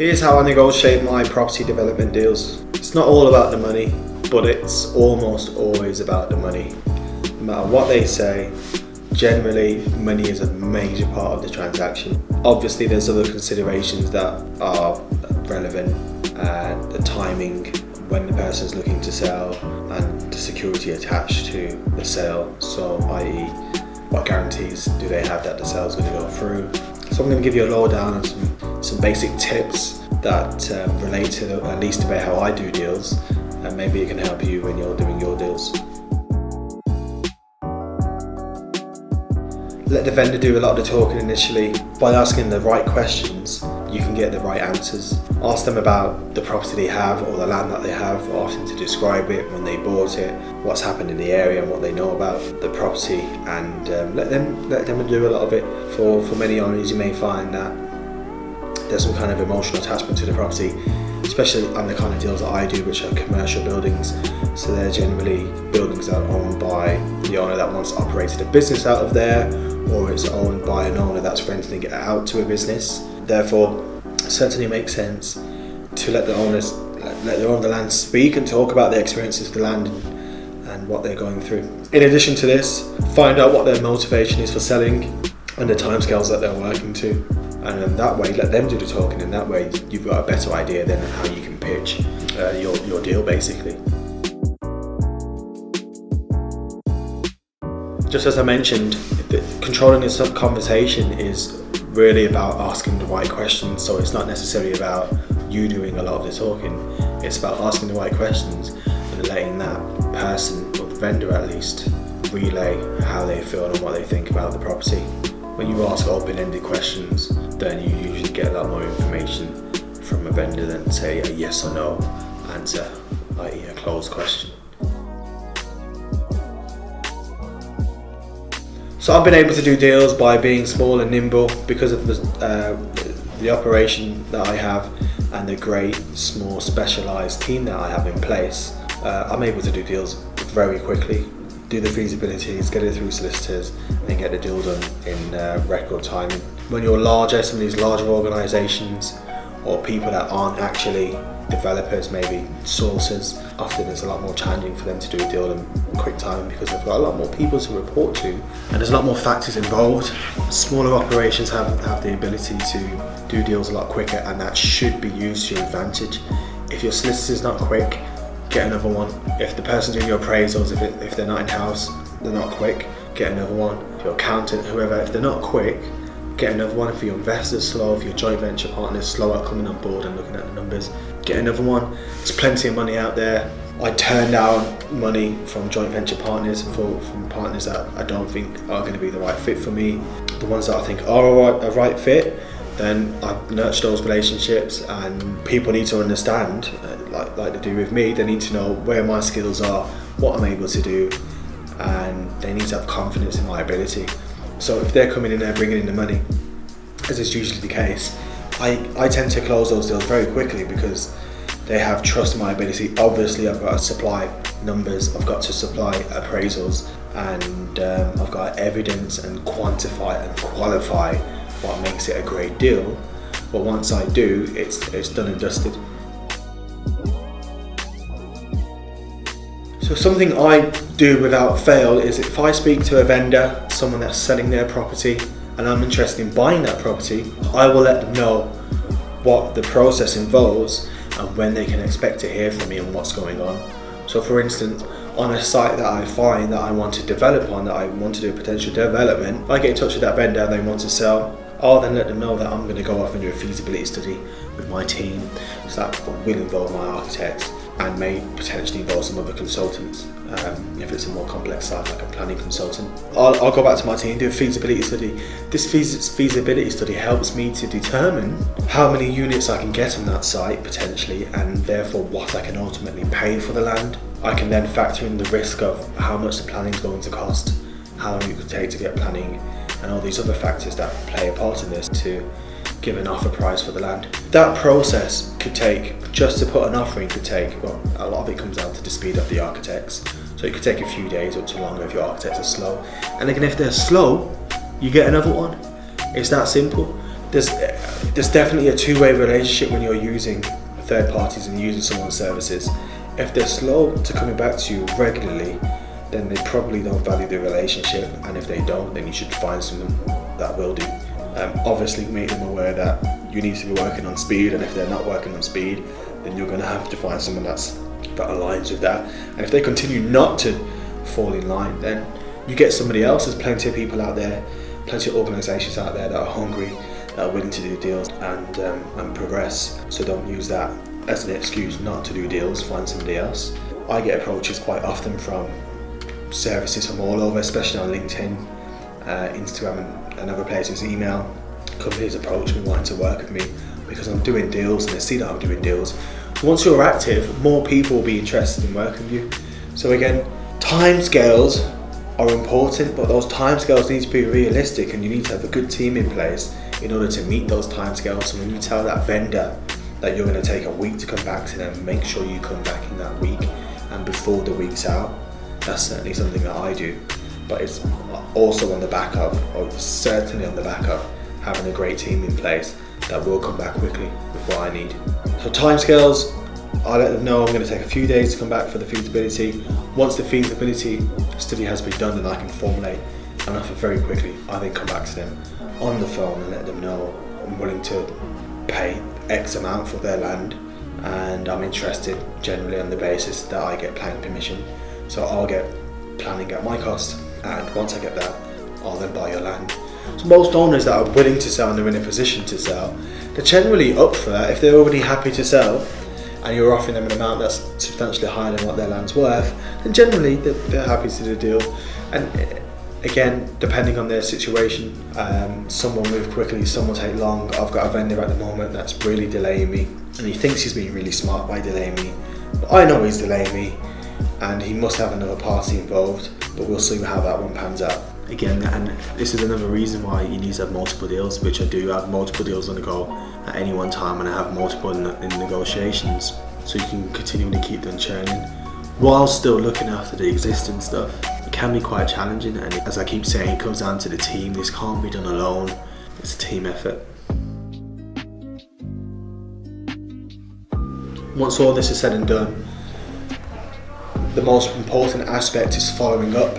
Here's how I negotiate my property development deals. It's not all about the money, but it's almost always about the money. No matter what they say, generally money is a major part of the transaction. Obviously there's other considerations that are relevant, the timing, when the person's looking to sell, and the security attached to the sale. So i.e. what guarantees do they have that the sale's going to go through. So I'm going to give you a lowdown on some basic tips that relate to at least the way how I do deals, and maybe it can help you when you're doing your deals. Let the vendor do a lot of the talking initially. By asking the right questions, you can get the right answers. Ask them about the property they have or the land that they have. Ask them to describe it, when they bought it, what's happened in the area and what they know about the property, and let them do a lot of it. For many owners, you may find that there's some kind of emotional attachment to the property, especially on the kind of deals that I do, which are commercial buildings. So they're generally buildings that are owned by the owner that once operated a business out of there, or it's owned by an owner that's renting it out to a business. Therefore, it certainly makes sense to let the owner of the land speak and talk about their experiences with the land and what they're going through. In addition to this, find out what their motivation is for selling and the timescales that they're working to. And then that way, let them do the talking, and that way you've got a better idea then of how you can pitch your deal basically. Just as I mentioned, controlling this conversation is really about asking the right questions. So it's not necessarily about you doing a lot of the talking. It's about asking the right questions and letting that person, or the vendor at least, relay how they feel and what they think about the property. When you ask open-ended questions, then you usually get a lot more information from a vendor than say a yes or no answer, i.e. a closed question. So I've been able to do deals by being small and nimble because of the operation that I have and the great small specialised team that I have in place. I'm able to do deals very quickly, do the feasibilities, get it through solicitors, and get the deal done in record time. When you're larger, some of these larger organisations or people that aren't actually developers, maybe sources, often it's a lot more challenging for them to do a deal in quick time because they've got a lot more people to report to and there's a lot more factors involved. Smaller operations have the ability to do deals a lot quicker, and that should be used to your advantage. If your solicitor's not quick, get another one. If the person doing your appraisals, if they're not in-house, they're not quick, get another one. If your accountant, whoever, if they're not quick, get another one. If your investors slow, if your joint venture partners slow at coming on board and looking at the numbers, get another one. There's plenty of money out there. I turn down money from joint venture partners, from partners that I don't think are going to be the right fit for me. The ones that I think are a right fit, then I nurture those relationships, and people need to understand, like they do with me, they need to know where my skills are, what I'm able to do, and they need to have confidence in my ability. So if they're coming in there bringing in the money, as is usually the case, I tend to close those deals very quickly because they have trust in my ability. Obviously I've got to supply numbers, I've got to supply appraisals, and I've got evidence and quantify and qualify what makes it a great deal. But once I do, it's done and dusted. So something I do without fail is if I speak to a vendor, someone that's selling their property, and I'm interested in buying that property, I will let them know what the process involves and when they can expect to hear from me and what's going on. So for instance, on a site that I find that I want to develop on, that I want to do a potential development, if I get in touch with that vendor and they want to sell, I'll then let them know that I'm going to go off and do a feasibility study with my team. So that will involve my architects and may potentially involve some other consultants if it's a more complex site, like a planning consultant. I'll go back to my team, do a feasibility study. This feasibility study helps me to determine how many units I can get on that site potentially, and therefore what I can ultimately pay for the land. I can then factor in the risk of how much the planning is going to cost, how long it could take to get planning, and all these other factors that play a part in this to give an offer price for the land. That process could take, just to put an offer in, could take, well, a lot of it comes down to the speed of the architects. So it could take a few days up to longer if your architects are slow. And again, if they're slow, you get another one. It's that simple. There's definitely a two-way relationship when you're using third parties and using someone's services. If they're slow to coming back to you regularly, then they probably don't value the relationship, and if they don't, then you should find someone that will do. Obviously make them aware that you need to be working on speed, and if they're not working on speed, then you're going to have to find someone that aligns with that. And if they continue not to fall in line, then you get somebody else. There's plenty of people out there, plenty of organisations out there that are hungry, that are willing to do deals and progress. So don't use that as an excuse not to do deals. Find somebody else. I get approaches quite often from services from all over, especially on LinkedIn, Instagram and other places, email. Companies approach me wanting to work with me because I'm doing deals and they see that I'm doing deals. Once you're active, more people will be interested in working with you. So again, timescales are important, but those timescales need to be realistic, and you need to have a good team in place in order to meet those timescales. So when you tell that vendor that you're going to take a week to come back to them, make sure you come back in that week and before the week's out. That's certainly something that I do, but it's also on the back of, or certainly on the back of, having a great team in place that will come back quickly with what I need. So timescales, I let them know I'm going to take a few days to come back for the feasibility. Once the feasibility study has been done, then I can formulate an offer very quickly. I then come back to them on the phone and let them know I'm willing to pay X amount for their land, and I'm interested generally on the basis that I get planning permission. So I'll get planning at my cost, and once I get that, I'll then buy your land. So most owners that are willing to sell and they're in a position to sell, they're generally up for that. If they're already happy to sell and you're offering them an amount that's substantially higher than what their land's worth, then generally they're happy to do a deal. And again, depending on their situation, some will move quickly, some will take long. I've got a vendor at the moment that's really delaying me, and he thinks he's being really smart by delaying me, but I know he's delaying me and he must have another party involved, but we'll see how that one pans out. Again, and this is another reason why you need to have multiple deals, which I do have multiple deals on the go at any one time, and I have multiple in negotiations, so you can continually keep them churning while still looking after the existing stuff. It can be quite challenging, and as I keep saying, it comes down to the team. This can't be done alone, it's a team effort. Once all this is said and done, the most important aspect is following up.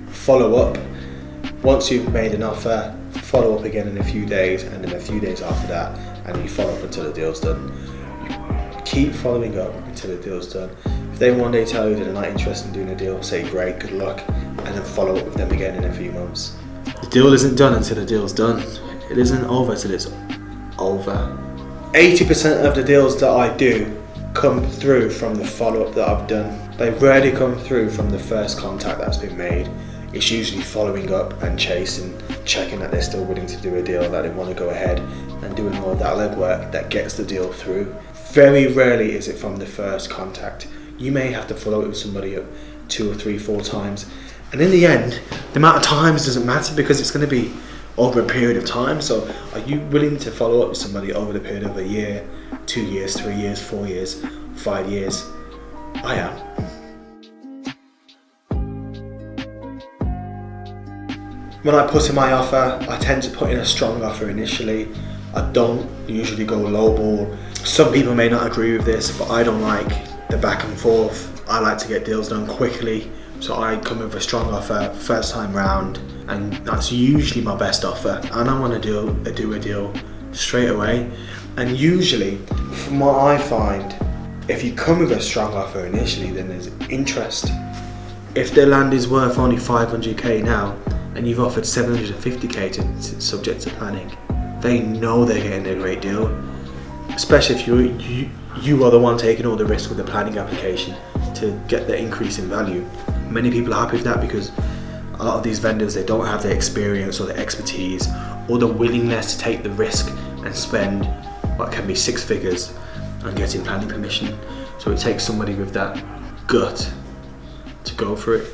Follow up. Once you've made an offer, follow up again in a few days, and then a few days after that, and you follow up until the deal's done. You keep following up until the deal's done. If they one day tell you that they're not interested in doing a deal, say great, good luck, and then follow up with them again in a few months. The deal isn't done until the deal's done. It isn't over till it's over. 80% of the deals that I do come through from the follow-up that I've done. They rarely come through from the first contact that's been made. It's usually following up and chasing, checking that they're still willing to do a deal, that they want to go ahead, and doing all of that legwork that gets the deal through. Very rarely is it from the first contact. You may have to follow up with somebody 2 or 3, 4 times, and in the end, the amount of times doesn't matter because it's going to be over a period of time. So are you willing to follow up with somebody over the period of a year, 2 years, 3 years, 4 years, 5 years? I am. When I put in my offer, I tend to put in a strong offer initially. I don't usually go lowball. Some people may not agree with this, but I don't like the back and forth. I like to get deals done quickly. So I come with a strong offer first time round, and that's usually my best offer. And I want to do a deal straight away. And usually, from what I find, if you come with a strong offer initially, then there's interest. If their land is worth only 500k now, and you've offered 750k to subject to planning, they know they're getting a great deal. Especially if you are the one taking all the risk with the planning application to get the increase in value. Many people are happy with that because a lot of these vendors, they don't have the experience or the expertise or the willingness to take the risk and spend what can be 6 figures on getting planning permission. So it takes somebody with that gut to go for it.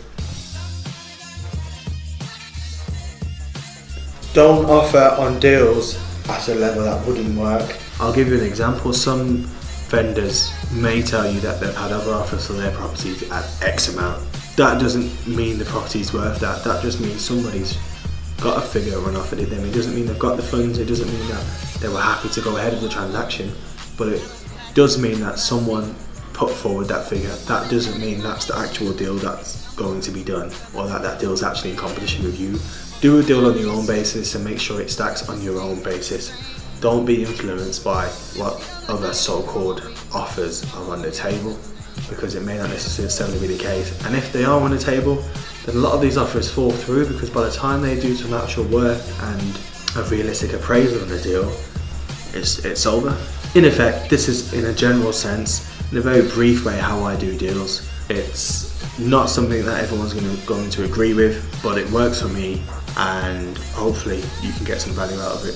Don't offer on deals at a level that wouldn't work. I'll give you an example. Some vendors may tell you that they've had other offers for their properties at X amount. That doesn't mean the property's worth that. That just means somebody's got a figure run offered at them. It doesn't mean they've got the funds, it doesn't mean that they were happy to go ahead with the transaction, but it does mean that someone put forward that figure. That doesn't mean that's the actual deal that's going to be done, or that that deal is actually in competition with you. Do a deal on your own basis and make sure it stacks on your own basis. Don't be influenced by what other so-called offers are on the table, because it may not necessarily be the case. And if they are on the table, then a lot of these offers fall through, because by the time they do some actual work and a realistic appraisal on the deal, it's over. In effect, this is, in a general sense, in a very brief way, how I do deals. It's not something that everyone's going to agree with, but it works for me, and hopefully you can get some value out of it.